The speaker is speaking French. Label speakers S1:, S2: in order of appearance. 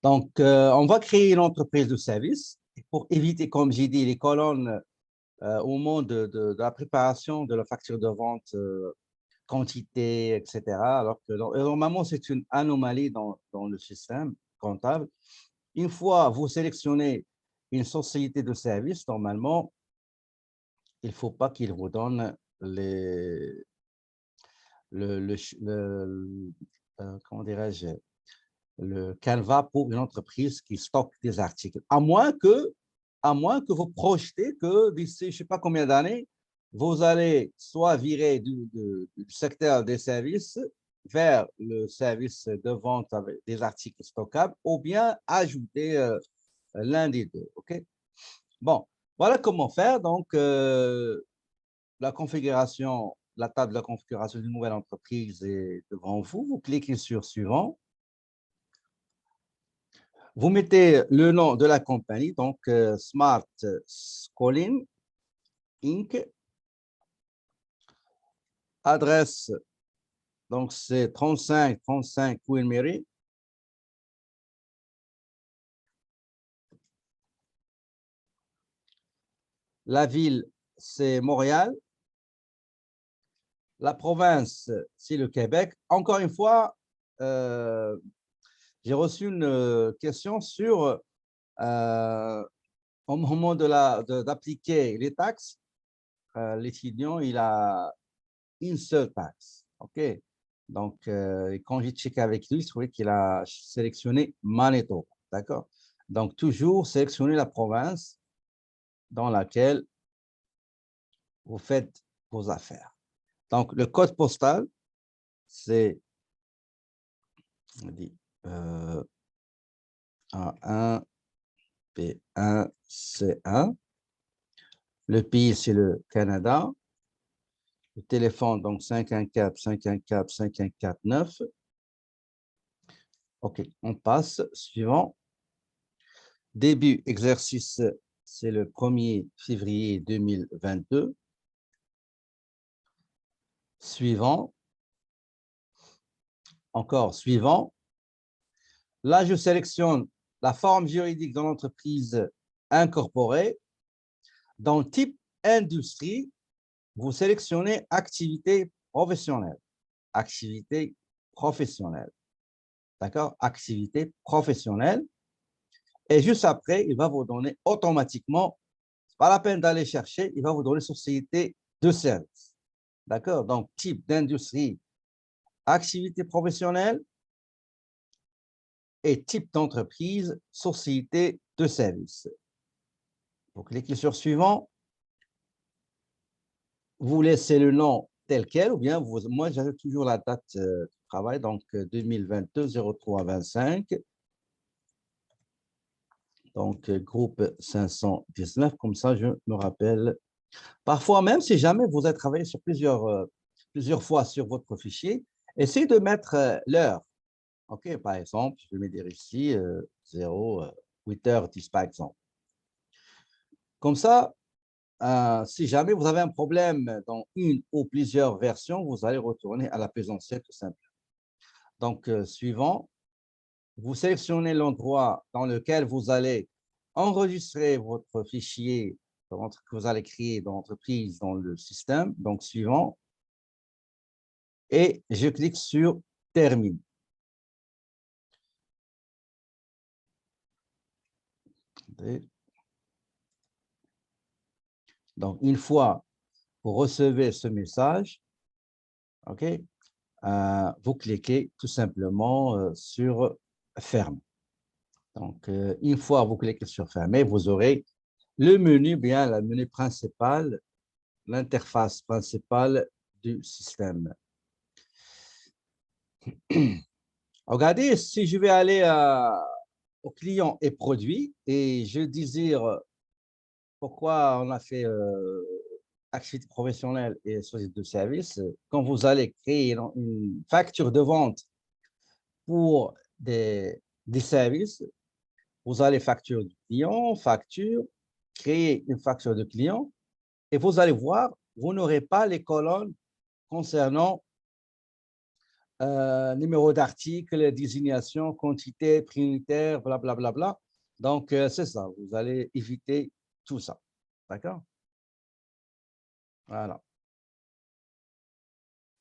S1: Donc, on va créer une entreprise de service pour éviter, comme j'ai dit, les colonnes au moment de la préparation de la facture de vente, quantité, etc. Alors que normalement, c'est une anomalie dans le système comptable. Une fois vous sélectionnez une société de service, normalement, il ne faut pas qu'il vous donne comment dirais-je, le canevas pour une entreprise qui stocke des articles. À moins que vous projetez que d'ici, je ne sais pas combien d'années, vous allez soit virer du secteur des services vers le service de vente avec des articles stockables ou bien ajouter l'un des deux. OK? Bon, voilà comment faire. Donc, la configuration, la table de la configuration d'une nouvelle entreprise est devant vous. Vous cliquez sur Suivant. Vous mettez le nom de la compagnie, donc Smart Schooling Inc. Adresse, donc c'est 35 Queen Mary. La ville, c'est Montréal. La province, c'est le Québec. Encore une fois, j'ai reçu une question sur au moment d'appliquer les taxes, l'étudiant, il a une seule taxe. OK? Donc, quand j'ai checké avec lui, je trouvais qu'il a sélectionné Manitoba. D'accord? Donc, toujours sélectionner la province dans laquelle vous faites vos affaires. Donc, le code postal, c'est on dit, A1, P1, C1. Le pays, c'est le Canada. Le téléphone, donc 514-514-5149. OK, on passe. Suivant. Début exercice, c'est le 1er février 2022. Suivant. Encore suivant. Là, je sélectionne la forme juridique de l'entreprise incorporée. Dans le type industrie, vous sélectionnez activité professionnelle. Activité professionnelle. D'accord? Activité professionnelle. Et juste après, il va vous donner automatiquement, ce n'est pas la peine d'aller chercher, il va vous donner société de service. D'accord? Donc, type d'industrie, activité professionnelle et type d'entreprise, société de service. Vous cliquez sur Suivant. Vous laissez le nom tel quel, ou bien moi, j'ajoute toujours la date de travail, donc 2022-03-25. Donc, groupe 519, comme ça, je me rappelle. Parfois, même si jamais vous avez travaillé sur plusieurs fois sur votre fichier, essayez de mettre l'heure. OK, par exemple, je vais me dire ici 8h10, par exemple. Comme ça, si jamais vous avez un problème dans une ou plusieurs versions, vous allez retourner à la présentielle tout simplement. Donc, suivant, vous sélectionnez l'endroit dans lequel vous allez enregistrer votre fichier que vous allez créer dans l'entreprise, dans le système. Donc, suivant. Et je clique sur Termine. Donc, une fois vous recevez ce message, OK, vous cliquez tout simplement sur Ferme. Donc, une fois vous cliquez sur Fermer, vous aurez le menu, bien le menu principal, l'interface principale du système. Regardez, si je vais aller au client et produit et je désire pourquoi on a fait activité professionnelle et société de service, quand vous allez créer une facture de vente pour des services, vous allez facture du client, créer une facture de client et vous allez voir, vous n'aurez pas les colonnes concernant numéro d'article, désignation, quantité, prix unitaire, blablabla. Bla, bla, bla. Donc, c'est ça. Vous allez éviter tout ça. D'accord? Voilà.